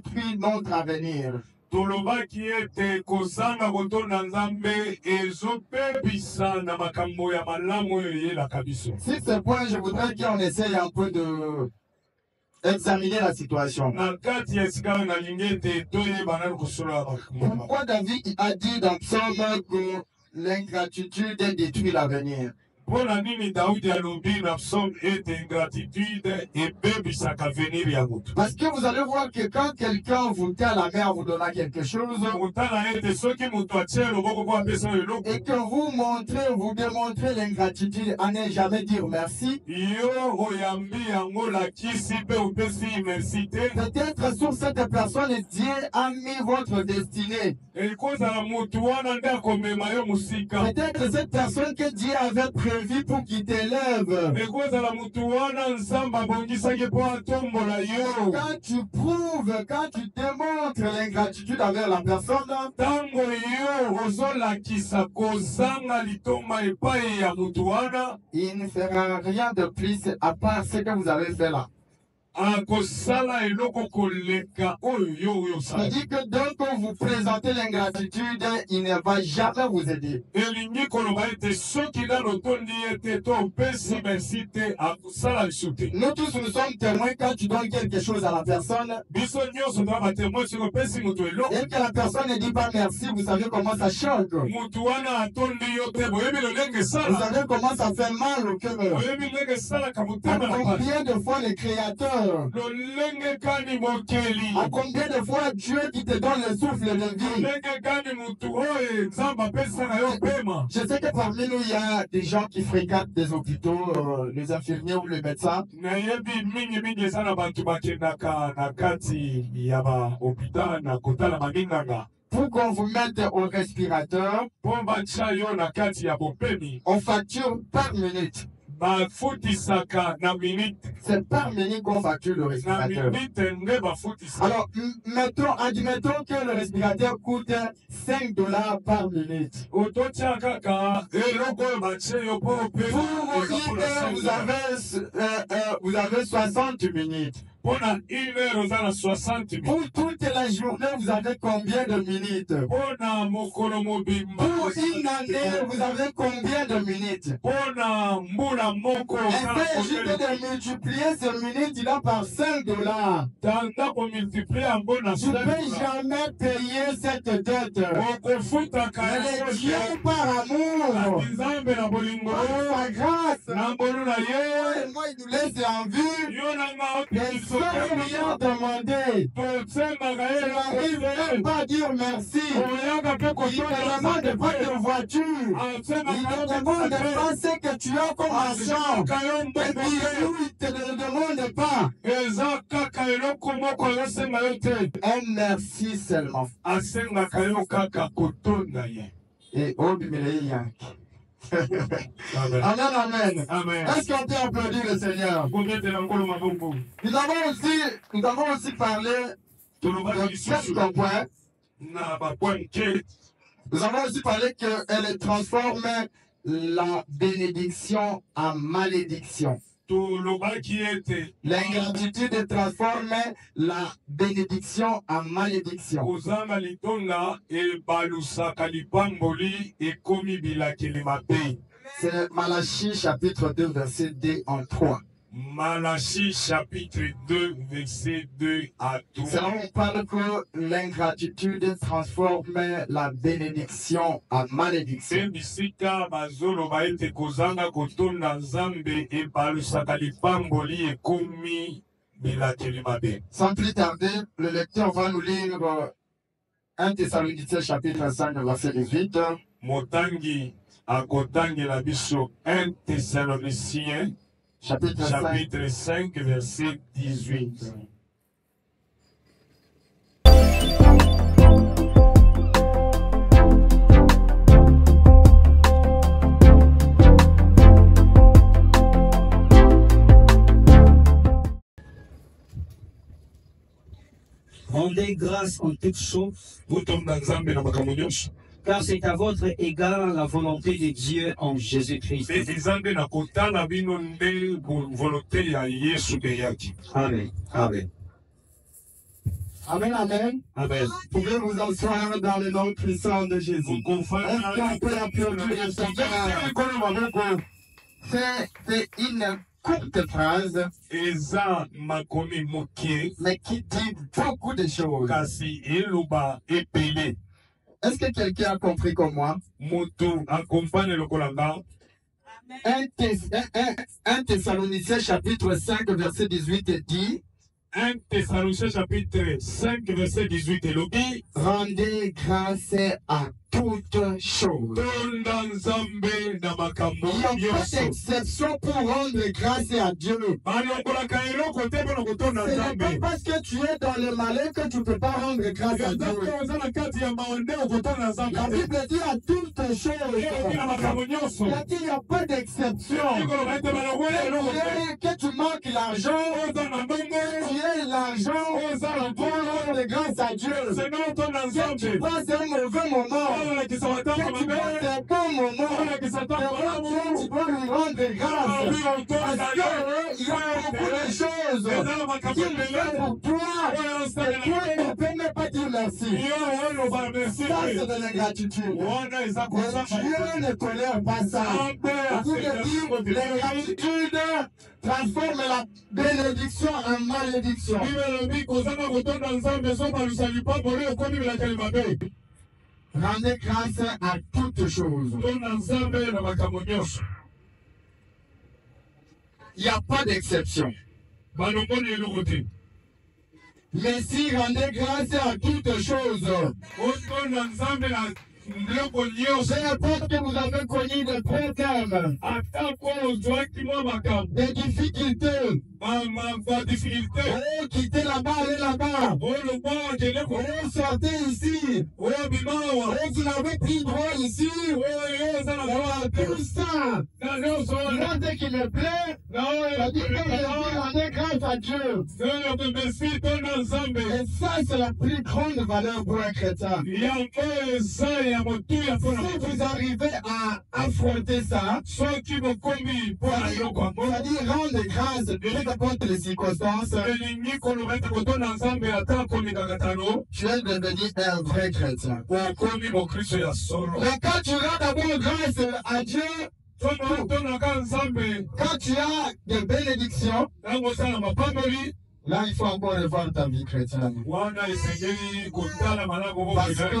détruit notre avenir. tolobaki ete kozanga kotonda nzambe ezopebisa na makambo ya malamu oyo eyelaka biso. Sur ce point, je voudrais qu'on essaye un peu de examiner la situation. Na kati ya esika oyo nalingi ete toyebana kosolola makambo. Pourquoi David a dit dans Psaume que l'ingratitude détruit l'avenir? Mpona nini Daudi alobi na psaume ete ingratitude ebebisaka avenir ya moto? Parce que vous allez voir que quand quelqu'un vous tend la main en vous donnant quelque chose, kotala ete soki moto atie loboko po apesa eloko et que vous démontrez l'ingratitude à ne jamais dire merci, yo oyambi yango lakisi mpe opesi merci te, peut-être sur cette personne, Dieu a mis votre destinée. ekozala motu wana nde akomema yo mosika. Peut-être cette personne que Dieu avait prévu pour qu'il t'élève. ekozala motu wana nzambe abongisaki mpo atombola yo. Quand tu prouves, quand tu démontres l'ingratitude envers la personne, ntango yo ozolakisa kozanga litoma epai ya motu wana, il ne fera rien de plus à part ce que vous avez fait là. akosala eloko koleka oyo yo oyo Ça osala. dit que dès que vous présentez l'ingratitude, il ne va jamais vous aider. elingi koloba ete soki nano tondi ye te to opesi merci te akosala lisu te. Nous tous, nous sommes témoins quand tu donnes quelque chose à la personne biso nyonso toa batemoin soki opesi moto eloko, et que la personne ne dit pas merci, vous savez comment ça choque. motu wana atondi yo te, boyebi lolenge Vous esala, savez comment ça fait mal au cœur. boyebi lolenge esalaka motema na pasi, Combien de fois le Créateur, lolenge kani mokeli, à combien de fois Dieu qui te donne le souffle de vie. lolenge kani motu oyo nzambe apesaka yo pema. Je sais que parmi nous, il y a des gens qui fréquentent des hôpitaux, les infirmiers ou les médecins. nayebi mingi eza na bato bakendaka na kati ya bahopital na kotala baminganga Pour qu'on vous mette au respirateur, mpo batia yo na kati ya bopemi, on facture par minute. bafutisaka na minute. C'est par minute qu'on facture le Na respirateur. minute nde bafutisaka. Alors, admettons que le respirateur coûte 5 $ par minute. ototia kaka eloko oyo batie yo mpo Pour une heure, vous avez 60 minutes. mpona 1 heure oza na 60 minutes. Pour toute la journée, vous avez combien de minutes? mpona mokolo mobimba Pour une année, vous avez combien de minutes? mpona mbula moko Essayez de multiplier ces minutes-là par 5 $. tanda komultiplie yango na Tu ne peux jamais payer cette dette. okofutaka Mais Dieu, par amour, nzambe na bolingo par sa grâce, na ngolu na ye moi, il nous laisse en vue. yo nanga Les seuls millions demandés. tosembaka Tu n'arrives même pas à dire merci. oyaka mpe Il ne demande pas de voiture. Il ne demande pas ce que tu as comme argent. Et puis, il ne te le demande pas. eza kaka eloko moko azosenga yo te, Un merci seulement. asengaka yo kaka kotonda ye. Et au bimeleïa. Amen. Amen, amen. Amen. Est-ce qu'on peut applaudir le Seigneur? Kometela ngolo mabongo Nous avons aussi parlé tolobaki de lisusu quelques points. na bapoint nke Nous avons aussi parlé qu'elle transforme la bénédiction en malédiction. tolobaki ete L'ingratitude transforme la bénédiction en malédiction. kozanga litonda ebalusaka lipamboli ekomi bilakeli mabe. C'est Malachie chapitre 2 verset 2 en 3. Malachie chapitre 2 verset 2 à 3. C'est là où on parle que l'ingratitude transforme la bénédiction en malédiction. bisika bazoloba ete kozanga kotonda nzambe ebalusaka lipamboli ekomi bilakeli mabe. Sans plus tarder, le lecteur va nous lire 1 Thessaloniciens chapitre 5 verset 18. motangi akotangela biso 1 Thessaloniciens Chapitre 5. chapitre 5 verset 18. Rendez grâce en toutes choses, Botomba nzambe na makambo nyonso, car c'est à votre égard la volonté de Dieu en Jésus-Christ. mpe eza nde na kotala bino nde volonté ya Yesu eyaki. Amen. Amen. Amen, amen. Amen. Vous pouvez vous asseoir dans le nom puissant de Jésus. Est-ce qu'on peut applaudir le Seigneur? C'est une courte phrase, Eza makomi mokie, mais qui dit beaucoup de choses. kasi eloba epele. Est-ce que quelqu'un a compris comme moi? Moto accompagne le kolanga. 1 Thessaloniciens chapitre 5 verset 18 dit 1 Thessaloniciens chapitre 5 verset 18 elobi. rendez grâce à toutes choses. Tonda nzambe na makambo Il n'y a pas nyonso. d'exception pour rendre grâce à Dieu. Balongolaka eloko te mpona kotonda Ce n'est pas nzambe. parce que tu es dans le malheur que tu ne peux pas rendre grâce à Dieu. Eza oza na kati ya maonde okotonda nzambe La te. Bible dit à toutes Elobi choses. na makambo nyonso. Il a dit il n'y a pas d'exception. Ekoloba ete balongoli eloko te. Que tu manques l'argent, Oza na mbongo. tu aies l'argent pour rendre grâce à Dieu. Seigneur otonda Que tu nzambe. passes un mauvais moment, Olakisa matanga que tu mabe. passes un bon moment, Olakisa c'est tanga vrai malamu. que tu dois lui rendre grâce. Obi otonda Parce yo. qu'il y a beaucoup de choses Eza na makambo qu'il fait ebele. pour toi. Oyo Et osala toi, na tu ne peux même pas dire merci. yo oloba merci. Ça, c'est de l'ingratitude. Wana eza Et kosaka. Dieu ne tolère pas ça. Vous le dire, l'ingratitude transforme la bénédiction en malédiction. Bibelobi kozanga kotonda nzambe so balusa lipapolo ekomi bilakeli mabe. Rendez grâce à toutes choses. Tonda nzambe na makambo nyonso. Il n'y a pas d'exception. Balongoli eloko te. Mais si rendez grâce à toutes choses, Otonda nzambe na biloko nyonso. peu importe que vous avez connu des problèmes, Atako ozwaki mwa makambo. des difficultés, Badifficulté. oh, quittez là-bas, allez là-bas, Oyo mwa akende ko. oh, sortez ici, Oyo bimawa. oh, vous n'avez pris droit ici, Oyo eza na oh, tout ça, na nyonso wana. moi, dès qu'il me plaît, Na oyo ça dit que je dis rendez grâce à Dieu. oyo merci tonda nzambe. Et ça, c'est la plus grande valeur pour un chrétien. Yango eza ya motuya mpona Si moto. vous arrivez à affronter ça, Soki bokomi mpona eloko yango. c'est-à-dire rendre grâce, peu importe les circonstances, Elingi koloba ete kotonda nzambe ata komikaka tano. tu es devenu un vrai chrétien. Okomi mokristo ya solo. Mais quand tu rends d'abord grâce à Dieu, Soki otondaka nzambe quand tu as des bénédictions, ntango osala mapamboli, là, il faut encore revoir ta vie chrétienne. wana esengeli kotala malamu Parce que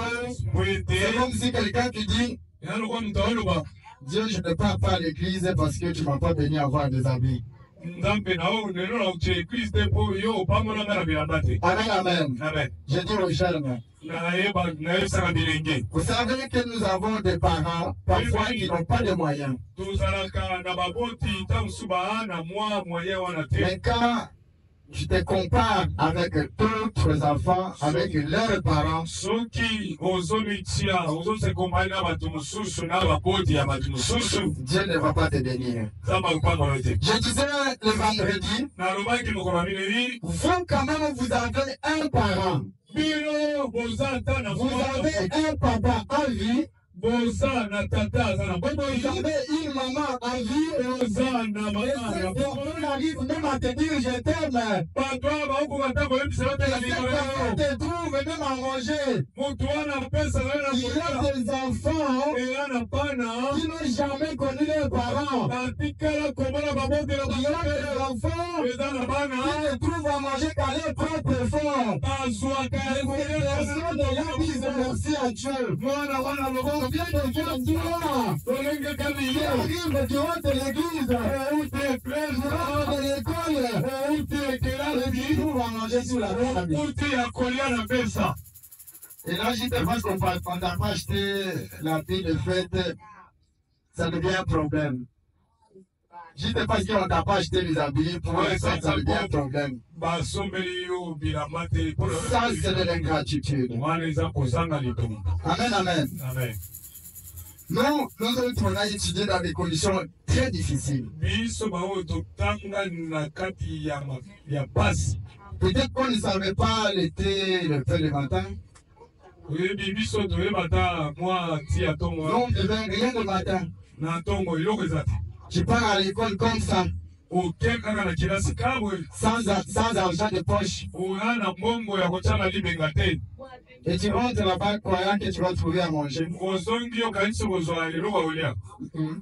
po c'est ete comme si quelqu'un te dit, eza lokwa moto oloba Dieu, je ne pars pas à l'église parce que tu ne m'as pas béni à avoir des habits. nzambe na oyo lelo na otie eglise te mpo yo opambolanga na bilamba te. Amen, amen. Amen. Je dis aux jeunes, nayebisaka bilenge. vous savez que nous avons des parents, parfois, qui n'ont pas de moyens. tozalaka na baboti ntango mosusu baa na mwa moyen wana te. Mais quand tu te compares avec d'autres enfants, avec leurs parents, soki ozomitia ozosekombali na bato mosusu na baboti ya bato mosusu Dieu ne va pas te bénir. nzambe akopanga yo te. Je disais le vendredi, nalobaki mokolo ya minei vous quand même, vous avez un parent. bino boza ata na Vous avez un papa en vie. boza na tata aza na Vous bomoi avez une maman en vie. boza na Et mama ya cette bomoi. personne arrive même à te dire je t'aime. bato wana baokoka ntango koyebisa yo te na Et cette likolo personne yao te trouve même à manger. moto wana apesa yo na Il y a kolia des enfants eya na pana qui n'ont jamais connu leurs parents. batikala komona babotela Il y a des enfants eza na bana qui ne trouvent à manger qu'à leur propre effort. bazwaka Et ces personnes là disent merci à Dieu. mwana wana loboko Combien de fois toi tolengeka qui liye arrive durant de l'église, euti eklese durant de l'école, euti et qui ekelasi trouve à manger sur la table. uti ya kolia na pesa. Et là, je te pense qu'on n'a pas acheté la pile de fête, ça devient un problème. Juste parce qu'on n'a pas acheté les habits pour les fêtes, ça devient un problème. basombeli yo bilamba te mpona Ça, c'est de l'ingratitude. wana eza kozanga litomba. Amen, amen. Amen. Nous autres, on a étudié dans des conditions très difficiles. biso baoyo totanga na kati ya pasi. Peut-être qu'on ne savait pas l'été, le feu le matin. oyebi biso toyeba ta mwa tia ntongo Non, il n'y avait rien le matin. na ntongo eloko eza te. Tu pars à l'école comme ça. oke kaka na kilasi kabwe sans argent de poche. oya na mbongo ya kotyala libenga te Et tu rentres là-bas croyant que tu vas trouver à manger. ozongi okanisi kozwala eloko ya kolia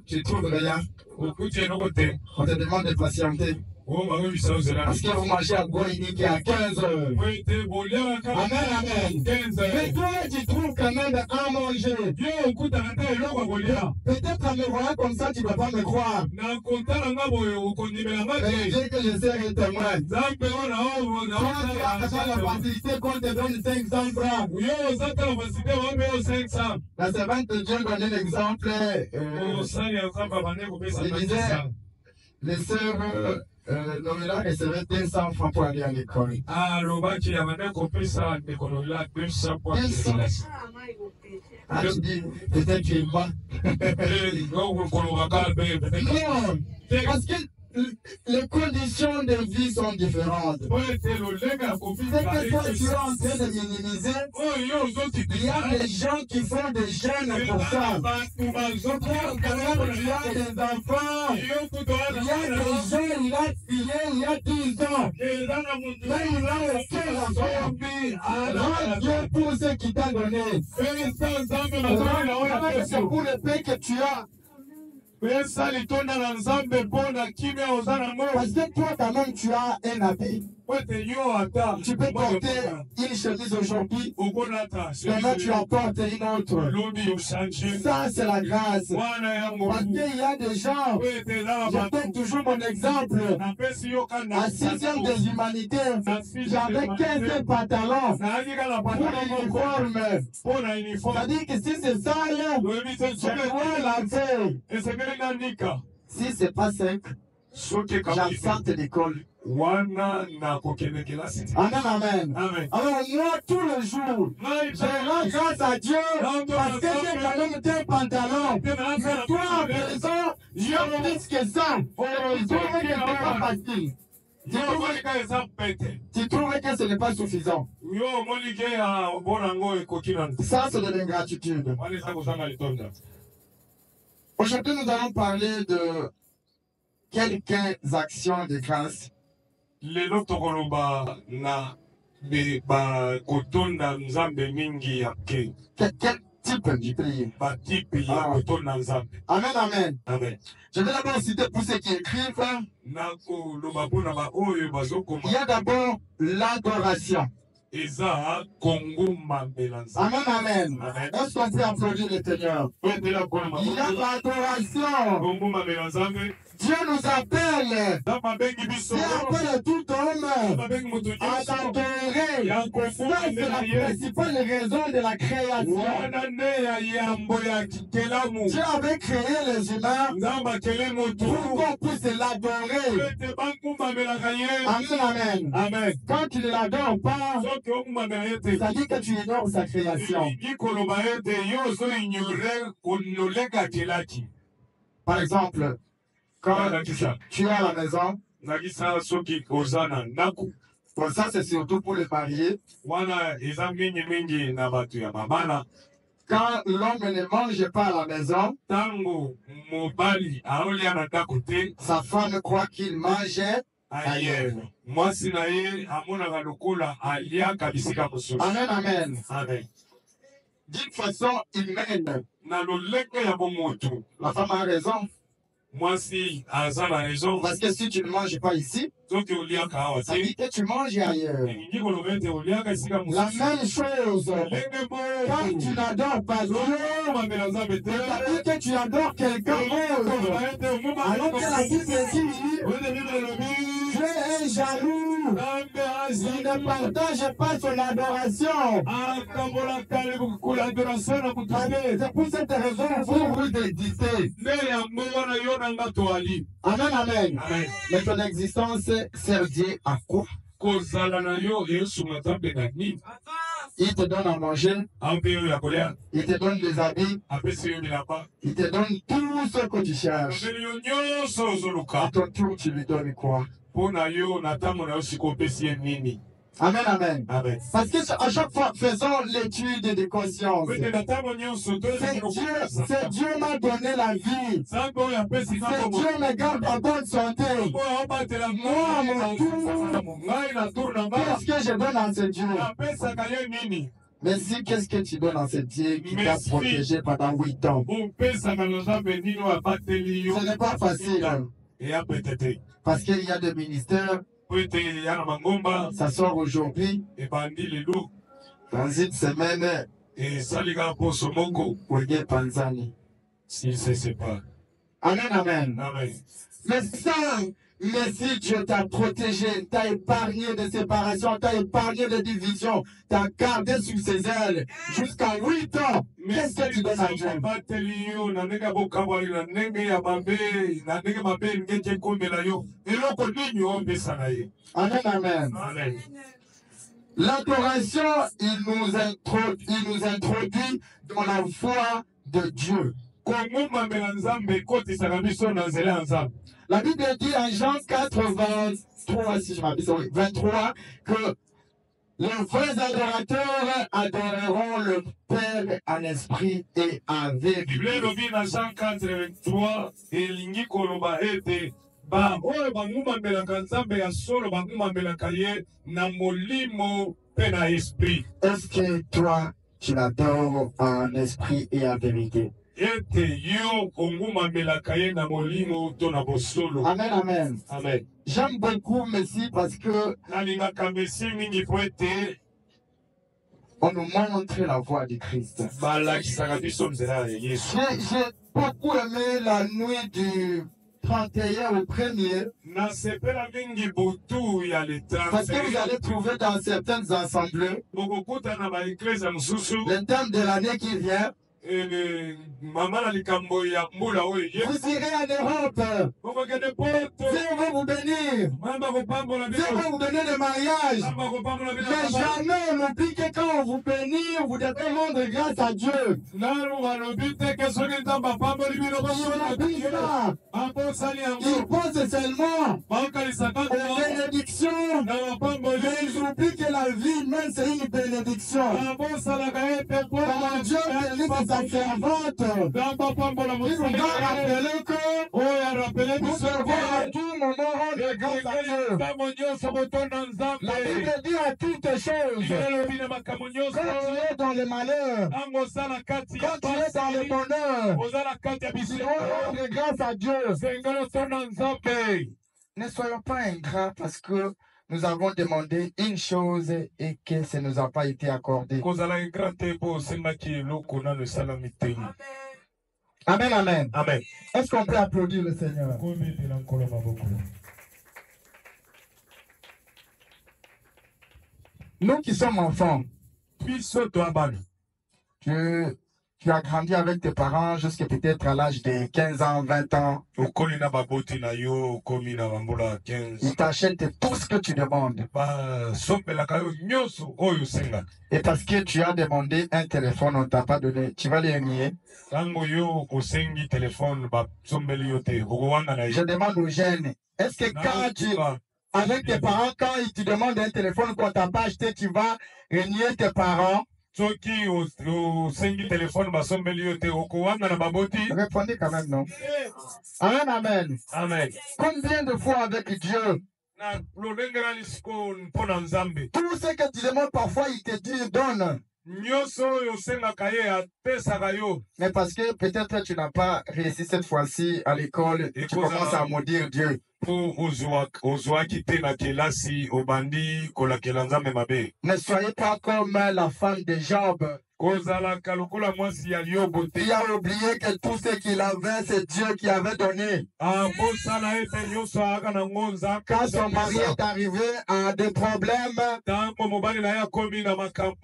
Tu trouves rien. okuti eloko te On te demande de patienter. oyo bakobisa ozela Parce que vous mangez à Goïniki à 15 heures. po ete boliaka Amen, amen. 15 Mais toi, tu trouves quand même à manger. yo okutaka te eloko ya kolia Peut-être en me voyant comme ça, tu ne vas pas me croire. na kotala nga boye okondimelanga Mais te Dieu que je serai témoin. nzambe oyo Toi, tu as besoin de la facilité qu'on te donne 500 francs. yo oza ta na basite babe yo 500 La servante de Dieu donne un exemple. osali ya nzambe abande kopesa Il disait, les sœurs Noëlla recevaient 200 francs pour aller à l'école. alobaki abande kopesa ndeko lola 200 po Ah, tu dis, peut-être tu es bas. kolobaka be Non, parce que les conditions de vie sont différentes. po ete lolenge ya C'est que toi, tu es en train de minimiser. oyo yo Il y a des gens qui font des jeûnes pour ça. bato Quand même, tu as des enfants. Il y a des gens, il a filé, il y a 10 ans. Là, il a aucun enfant. Rends Dieu pour ce qu'il t'a donné. C'est pour le paix que tu as. pesa litonda na nzambe mpo na kimia oza nango Parce que toi, quand même, tu as un habit. po ete yo ata Tu peux porter une chemise aujourd'hui. okonata Demain, tu en portes une autre. lobi ochange Ça, c'est la grâce. wana yango Parce qu'il y a des gens, po ete eza na je bato donne toujours mon exemple. napesi yo kanda À 6e des humanités, j'avais 15 pantalons naaki kala pour l'uniforme. mpo na uniforme C'est-à-dire que si c'est ça, là, loyebi te je dois la faire. esengeli nga nika Si c'est pas 5, soki j'absente d'école. wana na kokende kelasi te Amen, amen. amen Alors moi, tous les jours, je rends grâce à Dieu parce que j'ai quand même tes pantalons. Mais toi, à présent, je risque ça. Tu trouves que ce n'est pas facile. yokolika eza pete Tu trouves que ce n'est pas suffisant. yo omoni ke ya bona yango ekoki na nte Ça, c'est de l'ingratitude. wana eza kozanga litonda Aujourd'hui, nous allons parler de quelques actions de grâce. lelo tokoloba na bakotonda nzambe mingi ya ke Quel type de prière? batipe ya kotonda nzambe Amen, amen. amen Je vais d'abord citer pour ceux qui écrivent. nakoloba mpona baoyo bazokoma Il y a d'abord l'adoration. eza kongomamela nzambe Amen, amen. Est-ce qu'on peut applaudir le Seigneur? po etela koma Il y a l'adoration. kongomamela nzambe Dieu nous appelle. nzambe abengi biso Dieu appelle tout homme abengi moto à nyonso l'adorer. ya Ça, c'est kofundamela la ye principale raison de la création. wana nde ya yambo ya kikelamu Dieu avait créé les humains nzambe akele motu pour qu'on puisse l'adorer. ete bakumamelaka ye Amen, amen. amen Quand tu ne l'adores pas, soki okumamela ye te ça dit que tu ignores sa création. elingi koloba ete yo ozoignore kololeka akelaki Par exemple, quand nakisa tu es à la maison, nakisa soki oza na ndako bon, ça c'est surtout pour les mariés, wana eza mingimingi na bato ya mabala quand l'homme ne mange pas à la maison, ntango mobali aolia na ndako te sa femme croit qu'il mangeait. aye mwasi na ye amonaka lokola aliaka bisika mosusu Amen, amen. amen D'une façon humaine, na lolenge ya bomotu la femme a raison. mwasi aza na raison Parce que si tu ne manges pas ici, soki oliaka awa ça te dit que tu manges ailleurs. elingi koloba ete oliaka esika La mosusu même chose, lenge quand moko tu n'adores pas Dieu, omamela nzambe te ça dit que tu adores quelqu'un d'autre. koloba ete Alors que la Bible dit, oyo bible elobi Dieu est jaloux. nzambe Il ne partage pas son adoration. akambolaka adoration na motu te C'est pour cette raison vous vous dédictez. nde yango wana yo na nga toali Amen, amen. amen Mais ton existence sert Dieu à quoi? kozala na yo esunga nzambe na nini Il te donne à manger, ampe yo ya kolia il te donne des habits, apesi yo bilamba il te donne tout ce que tu cherches. opeli yo nyonso À ozoluka ton tour, tu lui donnes quoi? mpo na yo na ntango na yo sika opesi ye nini Amen, amen. Amen. Parce que à chaque fois, faisons l'étude de conscience. Kwete na ntango nyonso C'est Dieu m'a donné la vie. nzambe oyo apesi nga C'est Dieu me garde en bonne santé. oyo aobatela Moi, mon tour, ngai na tour na nga qu'est-ce que je donne à ce Dieu? napesaka ye nini Merci, qu'est-ce que tu donnes à ce Dieu qui t'a Merci. protégé pendant 8 ans? opesaka na nzambe nini oyo abateli yo Ce n'est pas facile, eya pete te parce qu'il y a des ministères, po ete eya na mangomba ça sort aujourd'hui, ebandi lelo dans une semaine, esali kaka poso moko Oye Panzani. s'il se sépare. Amen, amen. Amen. Mais ça, merci Dieu t'a protégé, t'a épargné de séparation, t'a épargné de division, t'a gardé sous ses ailes jusqu'à 8 ans. Qu'est-ce que tu donnes à Dieu? abateli yo na ndenge ya bokabwali na ndenge ya mabe na ndenge mabe elingi ekomela yo eloko nini opesa na ye. Amen, amen. Amen. L'adoration, il nous introduit dans la foi de Dieu. Kongumamela nzambe ekotisaka biso na nzela ya nzambe. La Bible dit en Jean 4, 23, si je m'abuse, oui, 23, que les vrais adorateurs adoreront le Père en esprit et en vérité. Bible elobi na Jean 4:23 elingi koloba ete oyo bangumamelaka nzambe ya solo bangumamelaka ye na molimo mpe na esprit. Est-ce que toi, tu l'adores en esprit et en vérité? Ete yo kongumamelaka ye na molimo to na bosolo. Amen, amen. Amen. J'aime beaucoup Messie parce que nalingaka mesi mingi po ete on nous montre la voie du Christ. balakisaka biso nzela ya yesu. J'ai beaucoup aimé la nuit du 31 au 1er. nasepela mingi butu ya Parce que vous allez trouver dans certaines assemblées bokokutana baeklese mosusu le thème de l'année qui vient. mama na likambo ya mbula oyo ye Vous irez en Europe. bokokende poto Dieu va vous bénir. mama kopambola Dieu va vous donner le mariage. mama kopambola Mais jamais on n'oublie que quand on vous bénit, vous devez rendre grâce à Dieu. nanu balobi teke soki nzambe apamboli bino Ça, abosali ils yango pensent seulement bakalisaka aux bénédictions. na bapamboli Mais ils oublient que la vie humaine, c'est une bénédiction. abosalaka ete Quand Dieu bénit sa servante, il va rappeler que nous devons à tout moment rendre grâce à Dieu. La Bible dit à toutes choses, quand tu es dans le malheur, quand tu es dans le bonheur, tu dois rendre grâce à Dieu. Ne soyons pas ingrats parce que nous avons demandé une chose et que ça ne nous a pas été accordé. Amen, amen. Amen. Est-ce qu'on peut applaudir le Seigneur? Nous qui sommes enfants, tu as grandi avec tes parents jusqu'à peut-être à l'âge de 15 ans, 20 ans. Ils t'achètent tout ce que tu demandes. Et parce que tu as demandé un téléphone, on ne t'a pas donné. Tu vas les nier. Je demande aux jeunes, est-ce que quand tu, avec tes parents, quand ils te demandent un téléphone qu'on ne t'a pas acheté, tu vas renier tes parents? Répondez quand même, non? Amen, amen. Amen. Combien de fois avec Dieu? Tout ce que tu demandes parfois, il te dit, donne. Mais parce que peut-être tu n'as pas réussi cette fois-ci à l'école, tu commences à maudire Dieu. Ne soyez pas comme la femme de Job. Il a oublié que tout ce qu'il avait, c'est Dieu qui avait donné. Quand son mari est arrivé à des problèmes,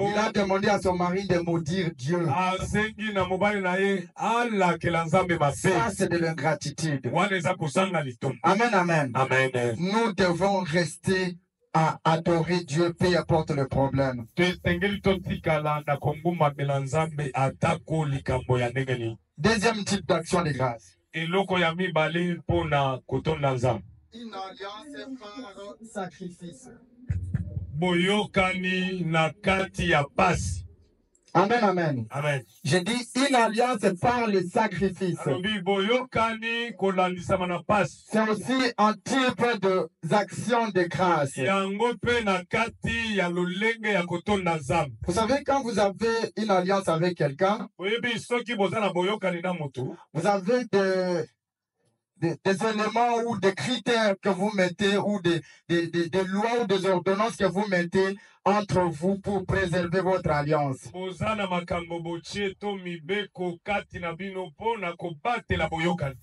il a demandé à son mari de maudire Dieu. Ça, c'est de l'ingratitude. Amen, amen. Amen. Nous devons rester à adorer Dieu, peu importe le problème. Deuxième type d'action de grâce. Une alliance par sacrifice. boyokani na kati ya pasi. Amen, amen. Amen. Je dis une alliance par le sacrifice. Alobi boyokani kolandisama na pasi. C'est aussi un type d'actions de grâce. Yango pe na kati ya lolenge ya kotonda nzambe. Vous savez, quand vous avez une alliance avec quelqu'un, Oyebi soki boza na boyokani na moto, vous avez des éléments ou des critères que vous mettez ou des lois ou des ordonnances que vous mettez entre vous pour préserver votre alliance. boza na makambo botie to mibeko kati na bino pona kobatela boyokani.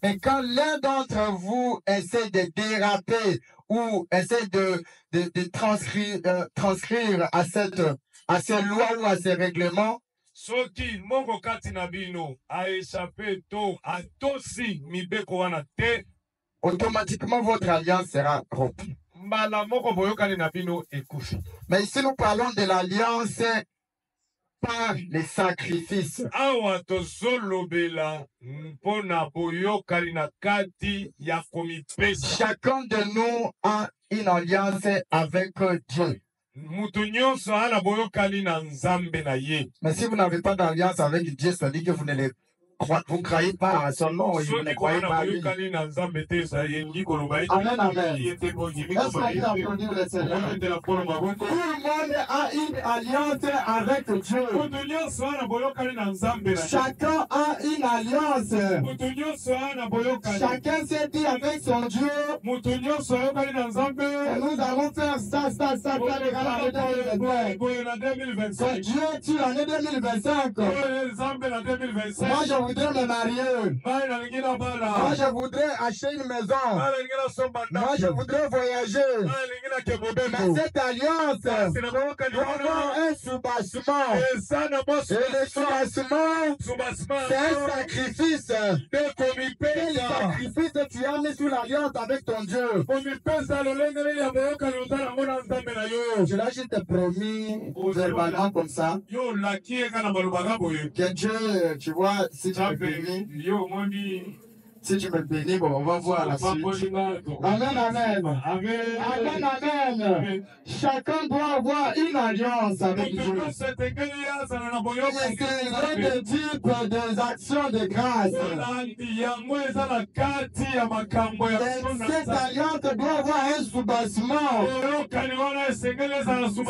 Mais quand l'un d'entre vous essaie de déraper ou essaie de transcrire à ces lois ou à ces règlements, Soki moko kati na bino a échappé to atosi mibeko wana te, automatiquement votre alliance sera rompue. mbala moko boyokani na bino ekufi. Mais ici nous parlons de l'alliance par les sacrifices. Awa tozolobela mpona boyokani na kati ya komipesa. Chacun de nous a une alliance avec Dieu. Mutu nyonso ana boyokani na nzambe na ye. Mais si vous n'avez pas d'alliance avec Dieu, ça dit que vous ne croyez pas à son nom et vous ne Soki croyez wana pas à lui. boyokani na nzambe te sa yengi koloba ete. Amen, amen. Yete bongi Est-ce qu'on peut applaudir le Seigneur? Tout le monde a une alliance avec Dieu. Mutu nyonso ana boyokani na nzambe na ye. Chacun a une alliance. Mutu nyonso ana boyokani. Chacun s'est dit avec son Dieu, Mutu nyonso ayokani na nzambe. nous allons faire ça, égale l'année 2025. Boye na Que 2025. Dieu tue l'année 2025. Boye nzambe na 2025. Moi, je voudrais me marier. Mai nalingi na bala. Moi, je voudrais acheter une maison. Mai nalingi na somba ndako. Moi, je voudrais voyager. Mai nalingi na ke Mais mobembo. cette alliance Kasi na boyokani doit avoir wana. un soubassement. Eza na Et le soubassement, Soubassement. c'est un sacrifice. De Quel komipesa. sacrifice tu as mis sous l'alliance avec ton Dieu? Komipesa lolenge nini ya boyokani ozala yango na nzambe na yo. Je l'ai juste promis verbalement comme ça. Yo laki eka na balobaka boye. Que Dieu, tu vois, si tu me Nzambe bénis, yo omoni. si tu me bénis, bon, on va voir la suite. Amen, amen. Amen, amen. Chacun doit avoir une alliance avec Dieu. Et c'est le type des actions de grâce. Et cette alliance doit avoir un soubassement.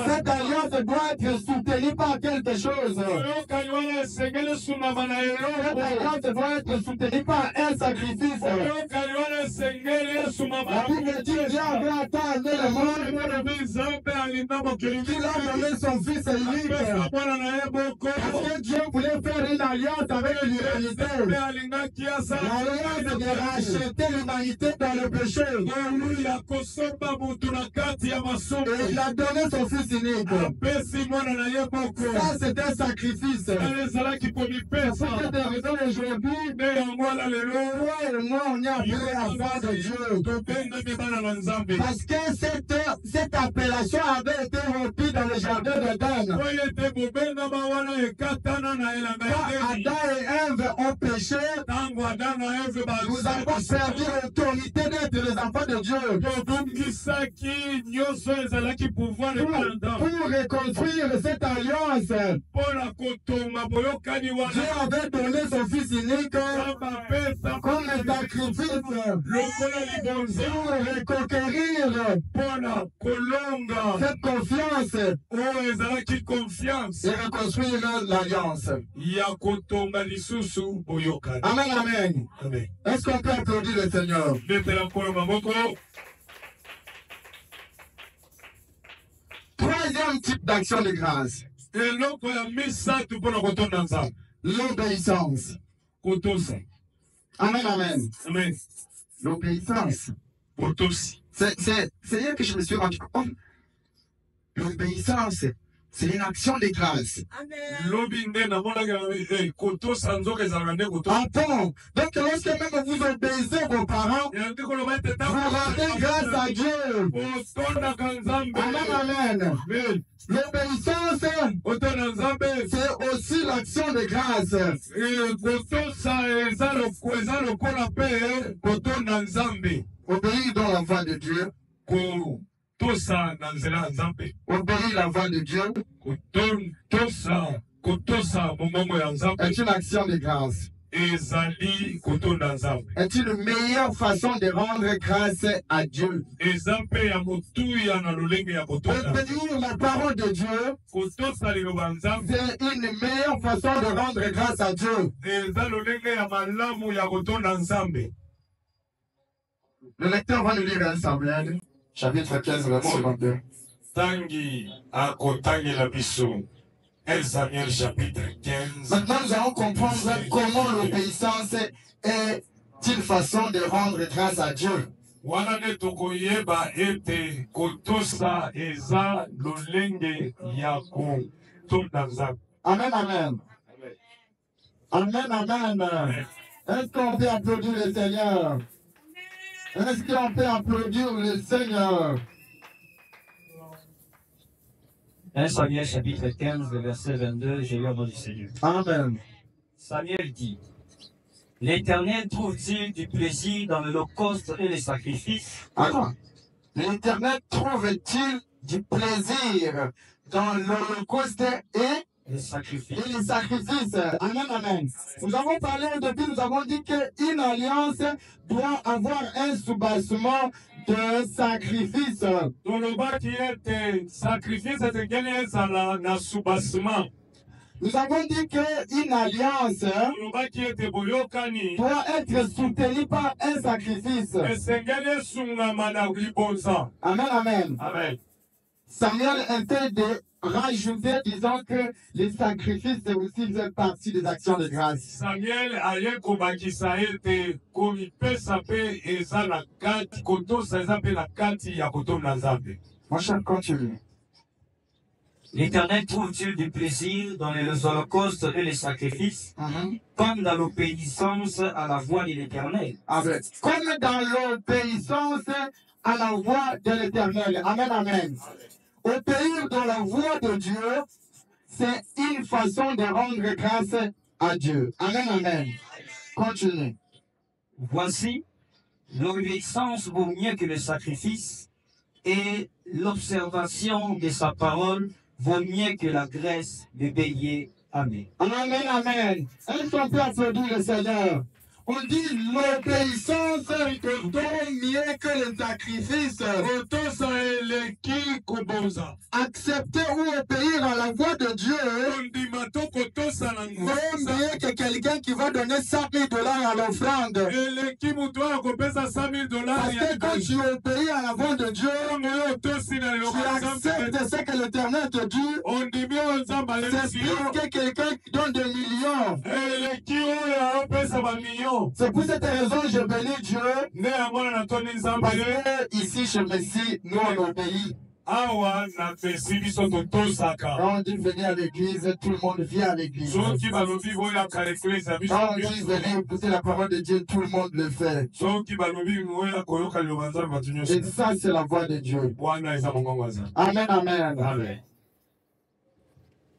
Cette alliance doit être soutenue par quelque chose. Cette alliance doit être soutenue par un sacrifice. La Bible dit Dieu avait attendu le monde. Il a donné son fils unique. Parce que Dieu voulait faire une alliance avec l'humanité. L'alliance de racheter l'humanité dans le péché. Et il a donné son fils unique. Ça, c'est un sacrifice. C'est pour des raisons aujourd'hui. Toi et moi, on est appelés à faire de Dieu. Parce que cette appellation avait été rompue dans le jardin d'Éden. Quand Adam et Ève ont péché, nous avons servi l'autorité d'être les enfants de Dieu. Pour reconstruire cette alliance, Dieu avait donné son fils unique comme un sacrifice pour reconquérir cette confiance et reconstruire l'alliance. Amen, amen. Est-ce qu'on peut applaudir le Seigneur? Troisième type d'action de grâce, l'obéissance. Amen, amen. Amen. L'obéissance. C'est là que je me suis rendu compte. L'obéissance, c'est une action de grâce. Attends, donc lorsque même vous obéissez vos parents, vous rendez grâce à Dieu. Amen, amen. L'obéissance, c'est aussi l'action de grâce. Obéir dans la voie de Dieu. kotosa na nzela ya Nzambe. Obéir la voix de Dieu Kotosa mongongo ya Nzambe est une action de grâce. ezali kotonda Nzambe. Est une meilleure façon de rendre grâce à Dieu. Eza mpe ya motuya na lolenge ya kotonda. Obéir la parole de Dieu, Kotosa liloba Nzambe c'est une meilleure façon de rendre grâce à Dieu. eza lolenge ya malamu ya kotonda Nzambe. Le lecteur va nous lire un Samuel, chapitre 15, verset 22. Tangi akotangela biso. 1 Samuel chapitre 15. Maintenant, nous allons comprendre comment l'obéissance est une façon de rendre grâce à Dieu. Wana ne tokoyeba ete kotosa eza lolenge ya kotonda Nzambe. Amen, amen. Amen, amen. Est-ce qu'on peut applaudir le Seigneur? Est-ce qu'on peut applaudir le Seigneur? 1 Samuel chapitre 15, le verset 22, j'ai lu au nom du Seigneur. Amen. Samuel dit, l'Éternel trouve-t-il du plaisir dans l'holocauste et les sacrifices? Alors, l'Éternel trouve-t-il du plaisir dans l'holocauste et Les sacrifices. les sacrifices? Amen, amen. Nous avons parlé au début, nous avons dit qu'une alliance doit avoir un soubassement de sacrifice. Tolobaki ete sacrifice etekeli ezala na soubassement. Nous avons dit qu'une alliance Tolobaki ete boyokani doit être soutenue par un sacrifice. esengeli esungama na libonza. Amen, amen. Amen. Samuel essaie de rajouter, disant que les sacrifices, c'est aussi une partie des actions de grâce. Samuel aye kobakisa ete komipesa mpe eza na kati kotosa eza mpe na kati ya kotonda Nzambe. Mon cher, continue. L'Éternel trouve-t-il du plaisir dans les holocaustes et les sacrifices, comme dans l'obéissance à la voix de l'Éternel? Amen. Comme dans l'obéissance à la voix de l'Éternel. Amen, amen. Obéir dans la voix de Dieu, c'est une façon de rendre grâce à Dieu. Amen, amen. Continue. Voici, l'obéissance vaut mieux que le sacrifice, et l'observation de sa parole vaut mieux que la graisse de bélier. Amen. Amen, amen. Est-ce qu'on peut applaudir le Seigneur? On dit l'obéissance vaut mieux que le sacrifice. Kotosa eleki kobonza. Accepter ou obéir à la voix de Dieu Kondima to kotosa na vaut ngonza. mieux que quelqu'un qui va donner 100 000 $ à l'offrande. Eleki mutu akopesa 100 000 Parce ya que quand tu obéis à la voix de Dieu, ntango yo otosi na tu eloko ya Nzambe. acceptes ce que l'Éternel te dit. Ondimi oyo Nzambe C'est alelisi plus yo. que quelqu'un qui donne des millions. Eleki oyo apesa bamillion. C'est pour cette raison que je bénis Dieu. Nde yango wana natoni Nzambe Parce ye. que ici, chez Messie, nous on obéit. Awa napesi biso totosaka. Quand on dit venir à l'église, tout le monde vient à l'église. Soki balobi boyaka eklezia biso Quand on dit venir écouter la parole de Dieu, tout le monde le fait. soki balobi boya koyoka liloba Nzambe bato Et nyonso ça, c'est la voix de Dieu. wana eza mongongo ya Nzambe. Amen, amen. Amen.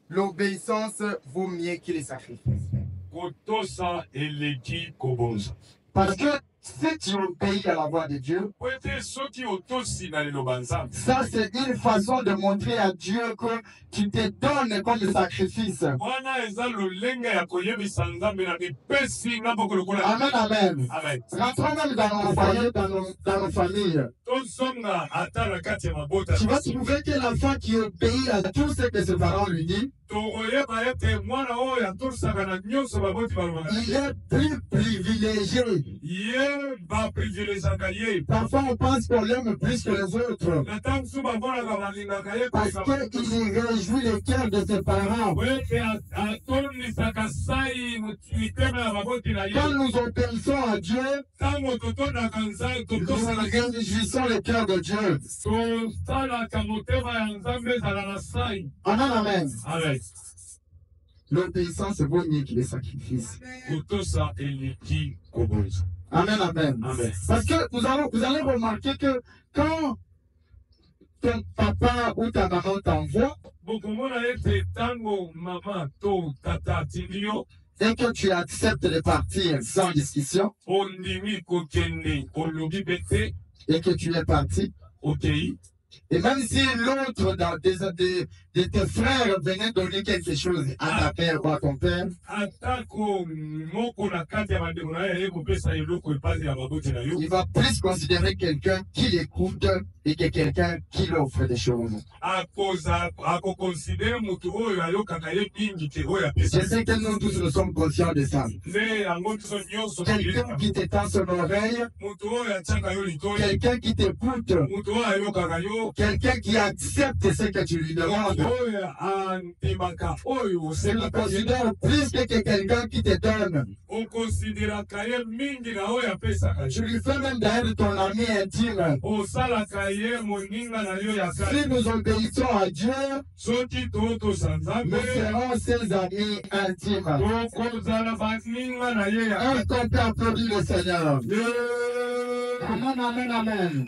L'obéissance vaut mieux que les sacrifices. Kotosa eleki kobonza. Parce que si tu obéis à la voix de Dieu, Po ete soki otosi na liloba Nzambe, ça c'est une façon de montrer à Dieu que tu te donnes comme sacrifice. wana eza lolenge ya koyebisa Nzambe na mipesi nga moko lokola. Amen, amen. Amen. Rentrons même dans nos foyers, dans nos familles. Tozonga ata na kati ya mabota. Tu vas trouver que l'enfant qui obéit à tout ce que ses parents lui disent, tokoyeba ete mwana oyo atolisaka na nyonso baboti balobaka il est plus privilégié. ye baprivilegiaka ye. Parfois on pense qu'on l'aime plus que les autres. na ntango mosusu bamonaka balingaka ye Parce qu'il réjouit le cœur de ses parents. po ete atonisaka sai mitema ya baboti na ye. Quand nous obéissons à Dieu, ntango totondaka Nzambe nous totosalaka réjouissons le cœur de Dieu. tosalaka motema ya Nzambe ezala na sai. Amen, amen. Amen. L'obéissance vaut mieux que les sacrifices. kotosa eleki kobonza. Amen, amen. Amen. Parce que vous allez remarquer que quand ton papa ou ta maman t'envoie bokomona ete ntango mama to tata atindi yo et que tu acceptes de partir sans discussion ondimi kokende olobi bete et que tu es parti, okei Et même si l'autre de tes frères venait donner quelque chose à ta mère ou à ton père, il va plus considérer quelqu'un qui l'écoute et que quelqu'un qui lui offre des choses. Je sais que nous tous nous sommes conscients de ça. Quelqu'un qui te tend son oreille, quelqu'un qui t'écoute, quelqu'un qui accepte ce que tu lui demandes. Tu le considères plus que quelqu'un qui te donne. Tu lui fais même d'ailleurs ton ami intime. Si nous obéissons à Dieu, nous serons ses amis intimes. Est-ce qu'on peut applaudir le Seigneur? Amen, amen, amen.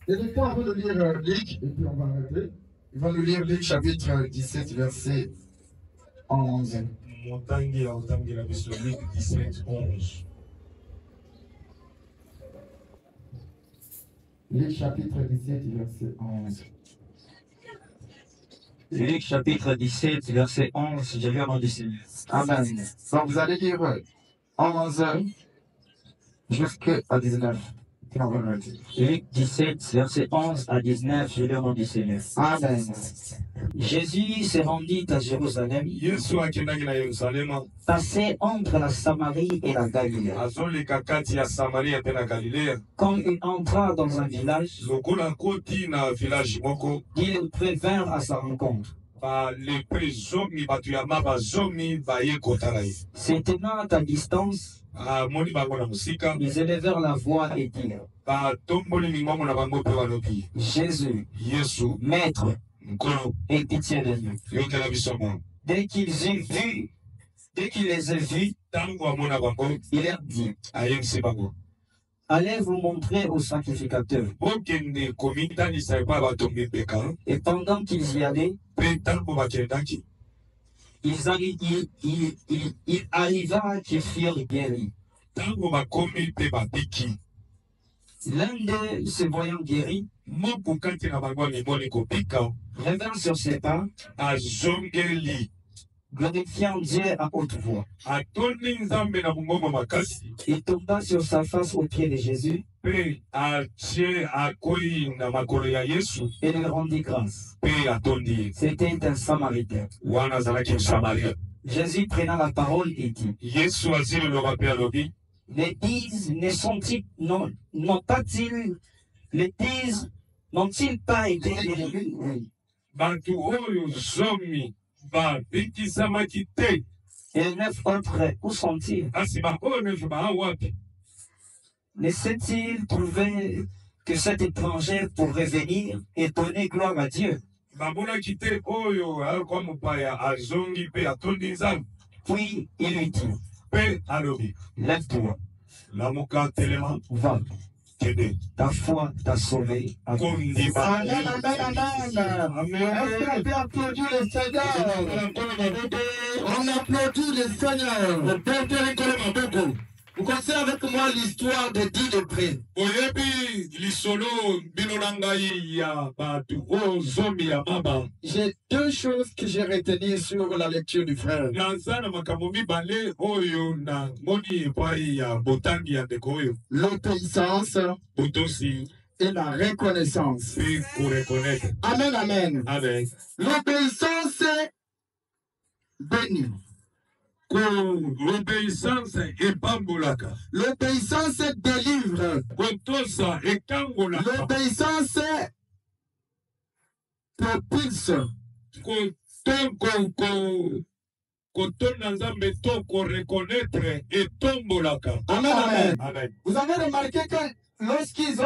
Et des fois, on va nous lire Luc, et puis on va arrêter. Il va nous lire Luc chapitre 17, verset 11. Luc chapitre 17, verset 11. Luc chapitre 17, verset 11, je vais en dessus. Amen. Donc vous allez lire 11 jusqu'à 19. Luc 17, verset 11 à 19, je vais en dessus. Amen. Jésus se rendit à Jérusalem, passé entre la Samarie et la Galilée. Quand il entra dans un village, il prévinrent à sa rencontre. Se tenant à distance, ils élevèrent la voix et dirent: Jésus, Maître, aie pitié de nous. Dès qu'il les a vus, il leur dit: Allez vous montrer au sacrificateur. Et pendant qu'ils y allaient, il arriva qu'ils furent guéris. L'un d'eux, se voyant guéri, revint sur ses pas, glorifiant Dieu à haute voix. Il tomba sur sa face aux pieds de Jésus et lui rendit grâce. C'était un Samaritain. Jésus prenant la parole et dit: les dix n'ont-ils pas été élus? Et les 9 autres, où sont-ils? Ne s'est-il trouvé que cet étranger pourrait venir et donner gloire à Dieu? Puis il lui dit: lève-toi, va, ta foi t'a sauvé. Amen, amen, amen. Est-ce qu'on peut applaudir le Seigneur? On applaudit le Seigneur. Vous connaissez avec moi l'histoire de 10 lépreux. J'ai deux choses que j'ai retenues sur la lecture du frère. L'obéissance et la reconnaissance. Amen, amen. L'obéissance est bénie. L'obéissance est bambolaka. L'obéissance délivre. L'obéissance propulse. Amen, amen. Vous avez remarqué que lorsqu'ils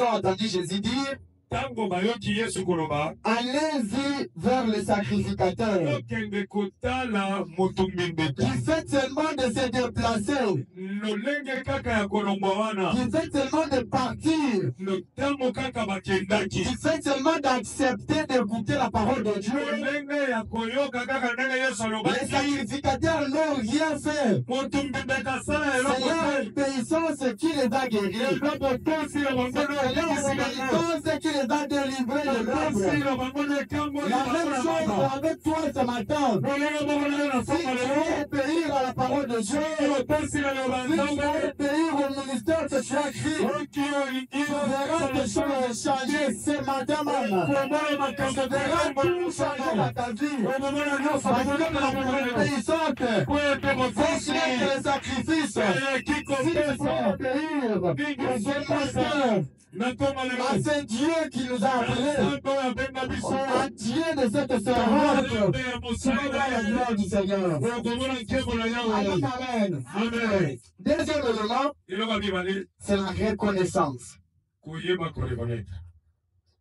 ont entendu Jésus dire tango bayoki Yesu koloba allez-y vers le sacrificateur okende kotala moto mbembe qui fait seulement de se déplacer, lolenge kaka ya kolongwa wana qui fait seulement de partir, lotango kaka bakendaki qui fait seulement d'accepter d'écouter la parole de Dieu. lolenge ya koyoka kaka ndenge Yesu Les alobaki sacrificateurs n'ont rien fait. moto mbembe akasala C'est eloko leur te obéissance qui les a guéris. eza botosi na bango C'est leur obéissance qui les a délivrés de botosi l'œuvre. na bango nekambo La même chose avec toi ce matin. bolenge bongo na Si soma tu lelo veux obéir à la parole de Dieu, botosi na si tu lobanzambe veux obéir au ministère que tu as écrit, oki olingi tu verras des choses changer ce matin même. komona makambo Tu verras tout changer dans ta vie. omomona nyonso Parce que la obéissante, po ete faut botosi faire le sacrifice. eleki Si tu kopesa veux obéir, c'est parce que natoma lelo c'est Dieu qui nous a appelés. santo abenga biso À Dieu de cette servante. nzambe ya Tu mosala verras la na ye gloire du Seigneur. okomona nkembo na yawe Amen, amen. amen Deuxième élément, eloko mibale c'est la reconnaissance. koyeba korekonetre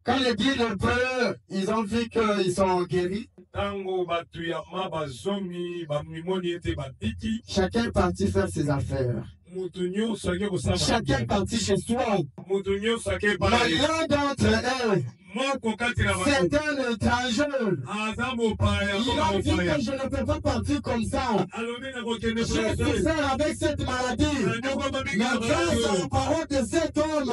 Quand les bienheureux, ils ont vu qu'ils sont guéris, ntango bato ya ma bazomi bamimoni ete babiki chacun est parti faire ses affaires. moto nyonso ake kosala Chacun est parti chez soi. moto nyonso ake ebala Mais ye l'un d'entre eux, moko kati na c'est bato un étranger. aza mopaya Il koma a dit mopaya que je ne peux pas partir comme ça. alobi na kokende Je souffert avec cette maladie. nyoko Mais grâce à la parole de cet homme,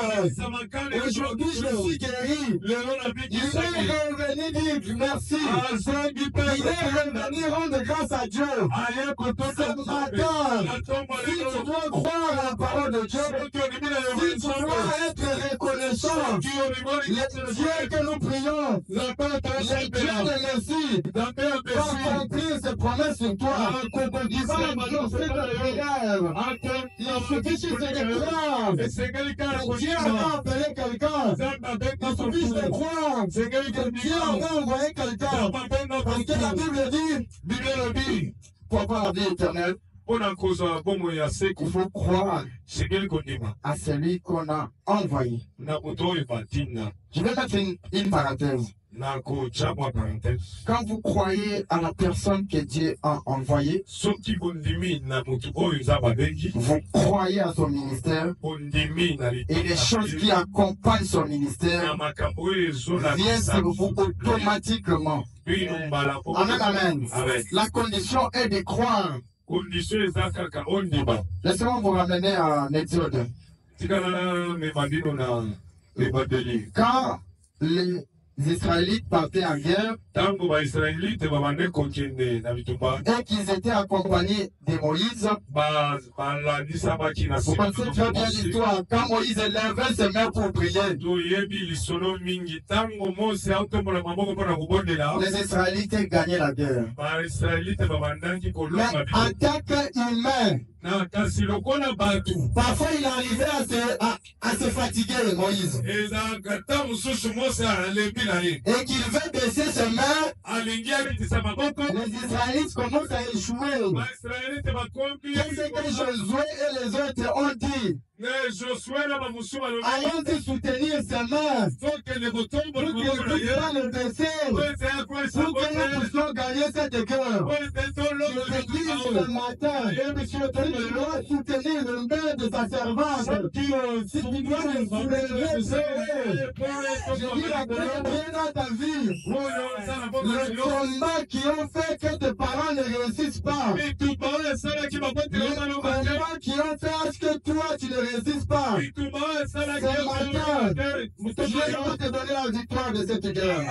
aujourd'hui je suis guéri. lelo Il nabikisaki est revenu dire merci. azongi Il mpe est revenu rendre grâce à Dieu. aye kotosa Ce matin, natomba si tu lelo dois croire à la parole de Dieu, soki olimi na si tu dois être reconnaissant, soki olimoni le Dieu que nous prions, le Dieu de merci, nzambe ya va mesi accomplir ses promesses sur toi. Il va accomplir tes rêves. Il suffit juste de croire. esengeli kaka Dieu kondima va appeler quelqu'un. nzambe abenga Il suffit de croire. esengeli Dieu kondima va envoyer quelqu'un. nzambe abenga Parce que la Bible dit, bible elobi pour avoir la vie éternelle, mpona kozwa bomoi ya il seko faut croire esengeli kondima à celui qu'on a envoyé. na moto oyo batinda Je vais mettre une parenthèse. na kotia mwa parenthèse Quand vous croyez à la personne que Dieu a envoyée, soki bondimi na motu oyo eza babengi vous croyez à son ministère, bondimi na et les choses qui accompagnent son na ministère makambo oyo viennent ezolakisa sur vous automatiquement. bino mbala Amen, amen. amen La condition est de croire. condition eza kaka ondima Laissez-moi vous ramener à Exode. tikala mema bino na ebandeli Quand les Israélites partaient en guerre ntango baisraelite babande kokende na bitumba et qu'ils étaient accompagnés de Moïse, balandisabaki na vous pensez très bien nsima l'histoire. Quand Moïse levait ses mains pour prier, toyebi lisolo mingi ntango mose aotombola maboko mpona kobondela les Israélites gagnaient la guerre. baisraelite babandaki Mais kolonga en tant qu'humain, na kasi lokola bato parfois il arrivait à se fatiguer, Moïse. ezalaka ta mosusu mose alembi na ye Et qu'il veut baisser ses mains, alingi abitisa maboko les Israélites commencent à échouer. baisraelite bakombi Qu'est-ce que Josué et les autres ont dit? ne josue na bamosusu balobi Allons-y soutenir ses mains tokende pour kotombola qu'il ne maboko na puisse ye pas le baisser. po ete akwesa Pour que nous puissions gagner cette guerre. po ete Je te dis ce tolonga matin, tu dois soutenir le main de ta servante. Si tu dois le soulever, je dis la bien dans ta vie. Le combat qui ont fait que tes parents ne réussissent pas. Le combat qui ont fait à ce que toi tu ne réussisses pas. Dieu va te donner la victoire de cette guerre.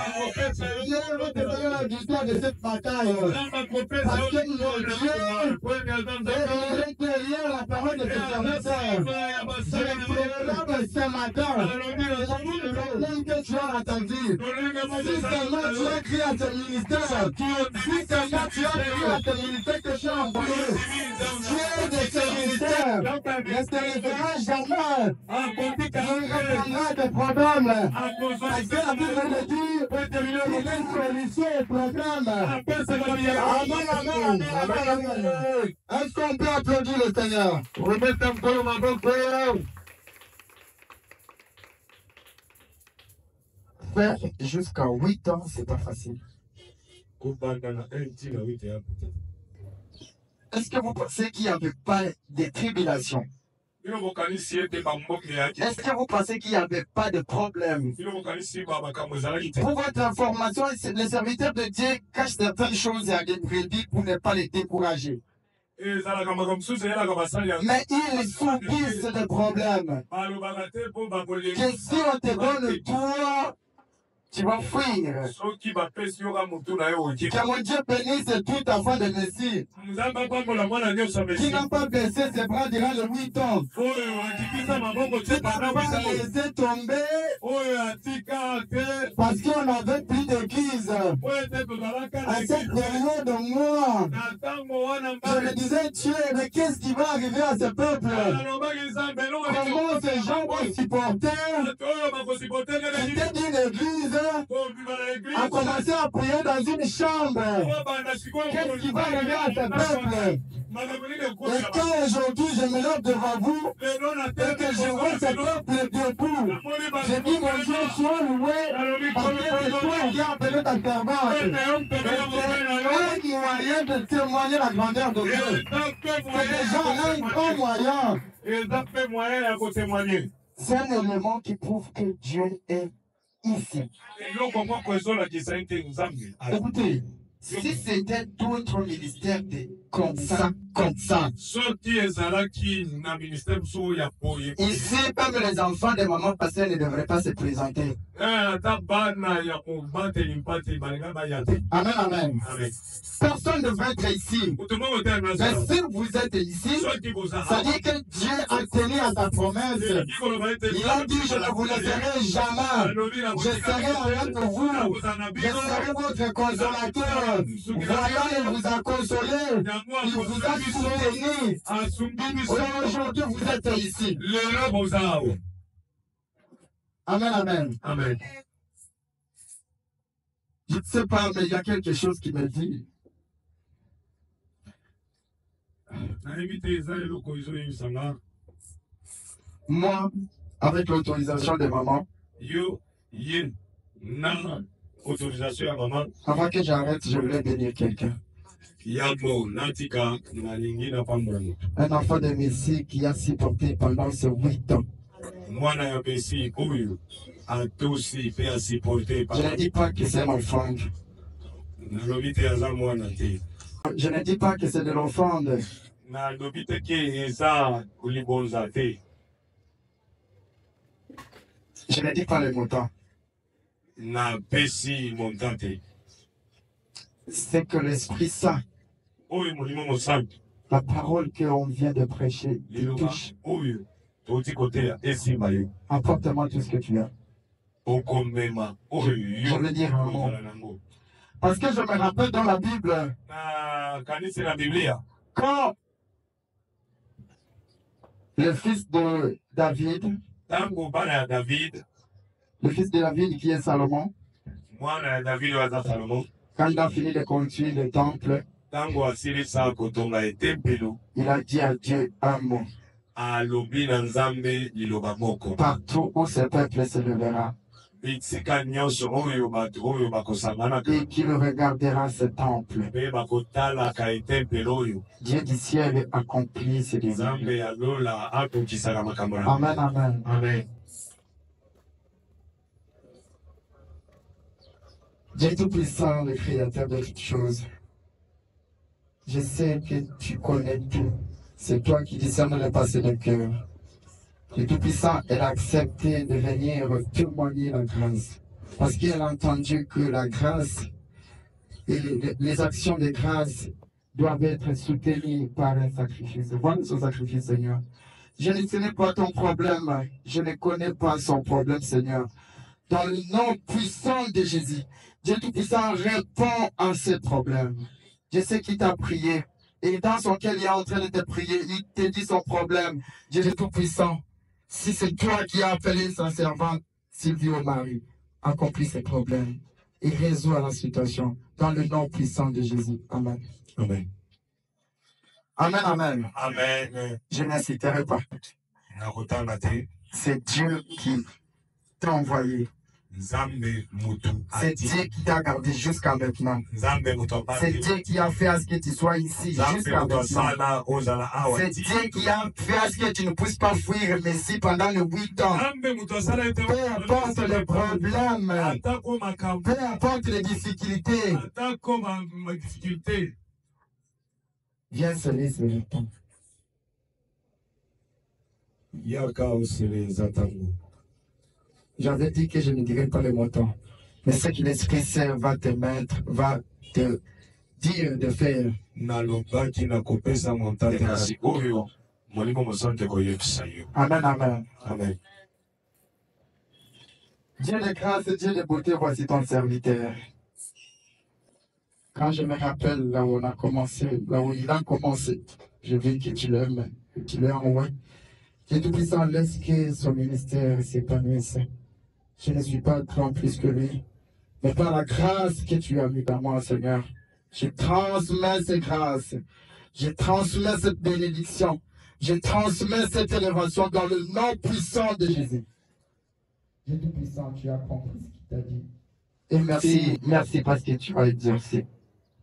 Dieu va te donner la victoire de cette bataille. Parce que mon Dieu est derrière la parole de tes serviteurs. Je le proclame ce matin. Le problème que tu as dans ta vie. Si seulement tu as crié à ton ministère. Si seulement tu as crié à ton ministère que tu as envoyé. Dieu de ce ministère ne te laissera jamais. Il répondra tes problèmes. Parce que la Bible le dit, il est une solution au problème. Amen, amen, amen, amen. Est-ce qu'on peut applaudir le Seigneur? Remettez un peu ma bonne prière. faire jusqu'à 8 ans, c'est pas facile. Est-ce que vous pensez qu'il n'y avait pas de tribulation? Est-ce que vous pensez qu'il n'y avait pas de problème? Pour votre information, les serviteurs de Dieu cachent certaines choses à des brebis pour ne pas les décourager. Mais ils subissent des problèmes. Que si on te donne toi, tu vas fuir. Que mon Dieu bénisse tout enfant de Messie qui n'a pas baissé ses bras durant les 8 ans. Qui n'a pas laissé tomber parce qu'on avait plus d'église. À cette période de moi, je me disais, Dieu, mais qu'est-ce qui va arriver à ce peuple? Comment ces gens vont supporter? C'était d'une église a commencé à prier dans une chambre. Qu'est-ce qui va arriver à ce peuple? Et quand aujourd'hui je me lève devant vous et que je vois ce peuple debout, je dis mon Dieu, sois loué parce que c'est toi qui as appelé ta servante. Et c'est un moyen de témoigner la grandeur de Dieu. C'est déjà un grand moyen. C'est un élément qui prouve que Dieu est ici. Écoutez, si c'était d'autres ministères comme ça. Ici, même les enfants de maman pasteur ne devraient pas se présenter. Amen, amen. Personne ne devrait être ici. Mais si vous êtes ici, ça dit que Dieu a tenu à sa promesse. Il a dit, je ne vous laisserai jamais. Je serai avec vous. Je serai votre consolateur. Voyons, il vous a consolé. Il vous a soutenu. Aujourd'hui, vous êtes ici. Amen, amen. Amen. Je ne sais pas, mais il y a quelque chose qui me dit. Moi, avec l'autorisation de maman, avant que j'arrête, je voulais bénir quelqu'un. Un enfant de Messie qui a supporté pendant ces 8 ans. Je ne dis pas que c'est mon enfant. Je ne dis pas que c'est de l'offrande. Je ne dis pas le montant. C'est que l'Esprit Saint, la parole qu'on vient de prêcher, il touche. Apporte-moi tout ce que tu as. Je veux dire un mot. Parce que je me rappelle dans la Bible, quand le fils de David, le fils de David qui est Salomon, quand il a fini de construire le temple, il a dit à Dieu un mot. Partout où ce peuple se levera, et qu'il regardera ce temple, Dieu du ciel accomplit ses désirs. Amen, amen. Amen. Dieu Tout-Puissant, le Créateur de toutes choses, je sais que tu connais tout. C'est toi qui discernes le passé du cœur. Le Tout-Puissant, elle a accepté de venir témoigner la grâce. Parce qu'elle a entendu que la grâce et les actions de grâce doivent être soutenues par un sacrifice. Voilà son sacrifice, Seigneur. Je ne connais pas ton problème. Je ne connais pas son problème, Seigneur. Dans le nom puissant de Jésus, Dieu Tout-Puissant répond à ces problèmes. Je sais qu'il t'a prié. Et dans son cœur, il est en train de te prier. Il te dit son problème. Dieu Tout-Puissant, si c'est toi qui as appelé sa servante Sylvie au mari, accomplis ses problèmes et résous la situation dans le nom puissant de Jésus. Amen. Amen. Amen, amen. Amen. Je n'inciterai pas. C'est Dieu qui t'a envoyé. C'est Dieu qui t'a gardé jusqu'à maintenant. C'est Dieu qui a fait à ce que tu sois ici jusqu'à maintenant. C'est Dieu qui a fait à ce que tu ne puisses pas fuir Messie pendant les 8 ans. Peu importe les problèmes, peu importe les difficultés, viens se laisser le temps. J'avais dit que je ne dirais pas le montant. Mais ce que l'Esprit Saint va te mettre, va te dire de faire. Amen, amen. Amen. Dieu de grâce, Dieu de beauté, voici ton serviteur. Quand je me rappelle là où on a commencé, là où il a commencé, je vis que tu l'aimes, que tu l'as envoyé. Dieu Tout-Puissant, laisse que son ministère s'épanouisse. Je ne suis pas grand plus que lui, mais par la grâce que tu as mis dans moi, Seigneur, je transmets ces grâces, je transmets cette bénédiction, je transmets cette élévation dans le nom puissant de Jésus. Dieu Tout-Puissant, tu as compris ce qu'il t'a dit. Et merci, merci parce que tu as exercé.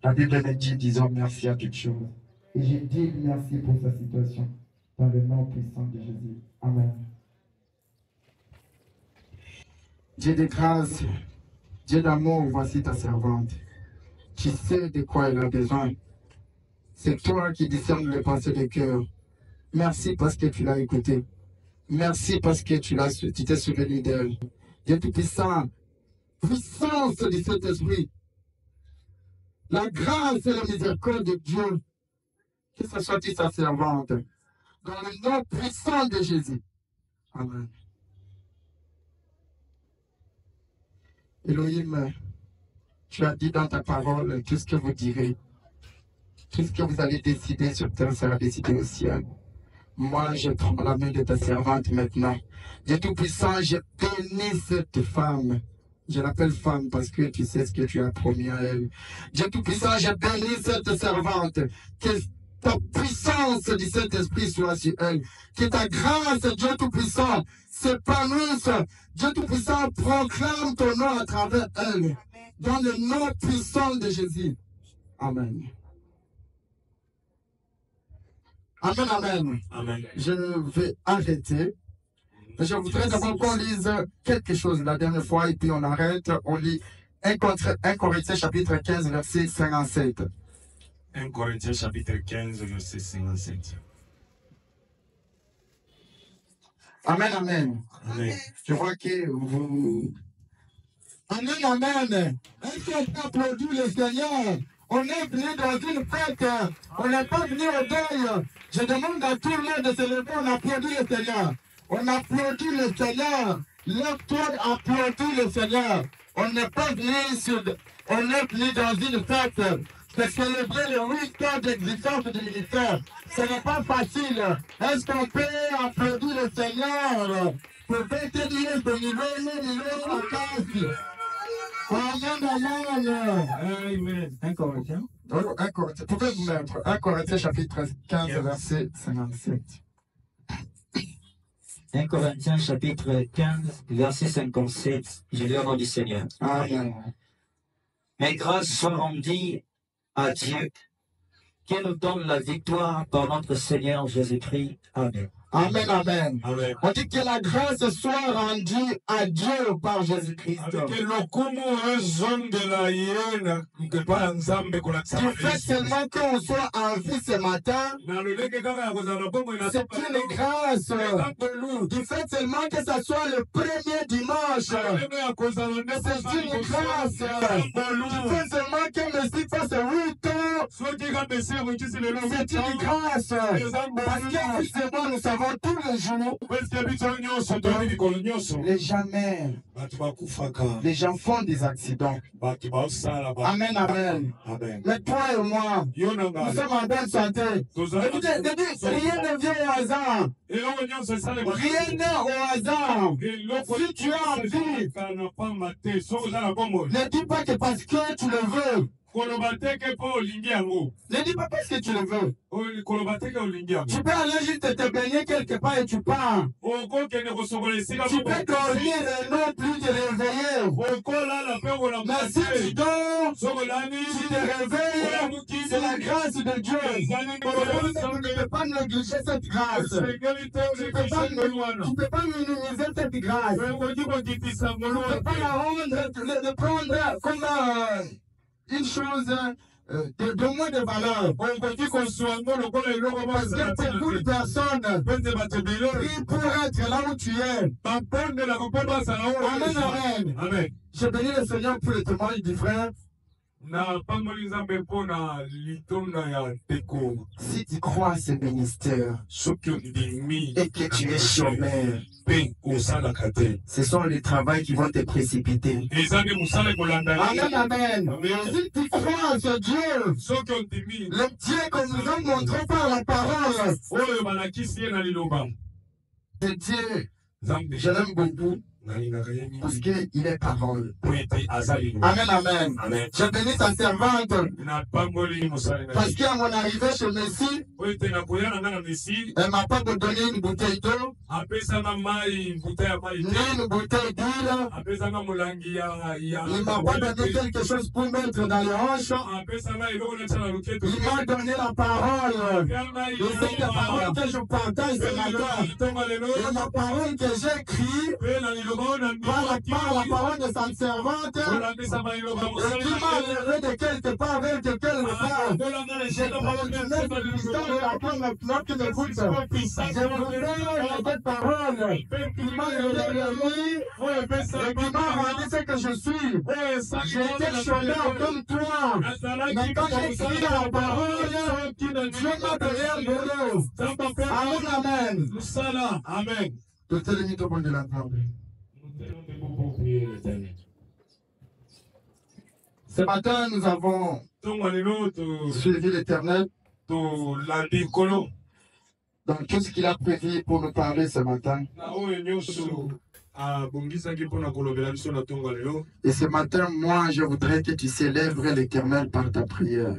La Bible me dit, disons merci à toutes choses. Et je dis merci pour sa situation, dans le nom puissant de Jésus. Amen. Dieu de grâce, Dieu d'amour, voici ta servante. Tu sais de quoi elle a besoin. C'est toi qui discernes les pensées du cœur. Merci parce que tu l'as écouté. Merci parce que tu t'es souvenu d'elle. Dieu Tout-Puissant, puissance de cet esprit, la grâce et la miséricorde de Dieu, que ce soit sa servante, dans le nom puissant de Jésus. Amen. Elohim, tu as dit dans ta parole tout ce que vous direz, tout ce que vous allez décider sur terre sera décidé au ciel. Moi, je prends la main de ta servante maintenant. Dieu Tout-Puissant, je bénis cette femme. Je l'appelle femme parce que tu sais ce que tu as promis à elle. Dieu Tout-Puissant, je bénis cette servante. Que ta puissance du Saint-Esprit soit sur elle. Que ta grâce, Dieu Tout-Puissant, s'épanouisse. Dieu Tout-Puissant, proclame ton nom à travers elle. Dans le nom puissant de Jésus. Amen. Amen, amen. Amen. Je vais arrêter. Je voudrais d'abord qu'on lise quelque chose la dernière fois et puis on arrête. On lit 1 Corinthiens chapitre 15, verset 57. 1 Corinthiens chapitre 15, verset 57. Amen, amen. Amen. Je vois que vous... Amen, amen. Est-ce qu'on peut applaudir le Seigneur? On est venu dans une fête. On n'est pas venu au deuil. Je demande à tout le monde de se lever. On applaudit le Seigneur. On applaudit le Seigneur. Lève-toi, applaudis le Seigneur. On n'est pas venu on est venu dans une fête. C'est célébrer le 8 ans d'existence du ministère. Ce n'est pas facile. Est-ce qu'on peut applaudir le Seigneur pour 21 de niveau en casse? Amen, amen. Amen. 1 Corinthiens. Oh, 1 Corinthiens. Pouvez vous mettre 1 Corinthiens chapitre 15, verset 57. 1 Corinthiens chapitre 15, verset 57. Je lis au nom du Seigneur. Amen. Mais grâce soit rendue à Dieu, qui nous donne la victoire par notre Seigneur Jésus-Christ. Amen. Amen, amen. Amen. On dit que la grâce soit rendue à Dieu par Jésus-Christ. Avec le commun zone de la hyène, que pas ensemble qu'on a Du fait seulement qu'on soit en vie ce matin, c'est une grâce. Du fait seulement que ça soit le premier dimanche, c'est une grâce. Du fait seulement que Messie fasse 8 ans, c'est une grâce. Parce que justement, nous savons tous les jours, les jamais, les gens font des accidents. Amen, amen. Mais toi et moi, nous sommes en bonne santé. Écoutez, rien ne vient au hasard. Rien n'est au hasard. Si tu as envie, ne dis pas que parce que tu le veux, koloba teke po olingi yango. Ne dis pas parce que tu le veux. Koloba teke olingi yango. Tu peux aller juste te baigner quelque part et tu pars. Okokende kosokola esika Tu peux dormir et non plus te réveiller. okolala mpe kolamba Mais si tu dors, sokolani tu te réveilles, c'est la grâce de Dieu. Tu ne peux pas négliger cette grâce. Tu ne peux pas minimiser cette grâce. Tu ne peux pas la rendre, de prendre comme une chose de moins de valeur. Parce que beaucoup de personnes prient pour être là où tu es. Amen, amen. Amen. Je bénis le Seigneur pour le témoignage du frère. Si tu crois à ce ministère et que tu es chômeur, ce sont les travaux qui vont te précipiter. Amen, amen. Si tu crois à ce Dieu, le Dieu que nous avons montré par la parole, de Dieu, je l'aime beaucoup. Parce qu'il est parole. Amen, amen. Je bénis ta servante. Parce qu'à mon arrivée chez Messie, elle m'a pas donné une bouteille d'eau, ni une bouteille d'huile. Il m'a pas donné quelque chose pour mettre dans les hanches. Il m'a donné la parole. Et c'est la parole que je partage ce matin. Et la parole que j'écris par la parole de sa servante, et qui m'a levé de quelque part vers de quelle part. J'ai continué de l'histoire de la femme maintenant qui m'écoute. Je vous révèle cette parole qui m'a levé et qui m'a rendu ce que je suis. J'ai été chômeur comme toi. Mais quand j'écris la parole, Dieu m'a donné un boulot. Amen, amen. Amen. Tout est limite au bon de la parole. Ce matin, nous avons suivi l'Éternel dans tout ce qu'il a prévu pour nous parler ce matin. Et ce matin, moi, je voudrais que tu célèbres l'Éternel par ta prière.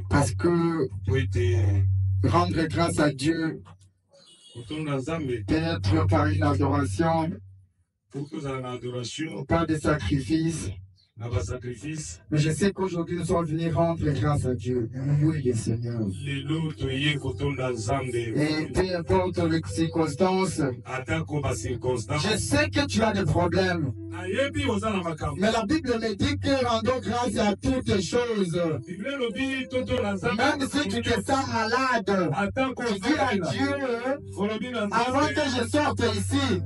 Parce que rendre grâce à Dieu, peut-être par une adoration, par des sacrifices. Mais je sais qu'aujourd'hui nous sommes venus rendre grâce à Dieu. Oui, le Seigneur. Et peu importe les circonstances, je sais que tu as des problèmes. Mais la Bible me dit que rendons grâce à toutes choses. Même si tu te sens malade, tu dis à Dieu, avant que je sorte ici,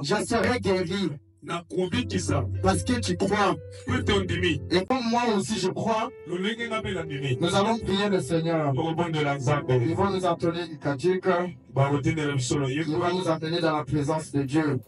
je serai guéri. Parce que tu crois. Et comme moi aussi je crois, nous allons prier le Seigneur. Ils vont nous entonner du Kadik. Ils vont nous entonner dans la présence de Dieu.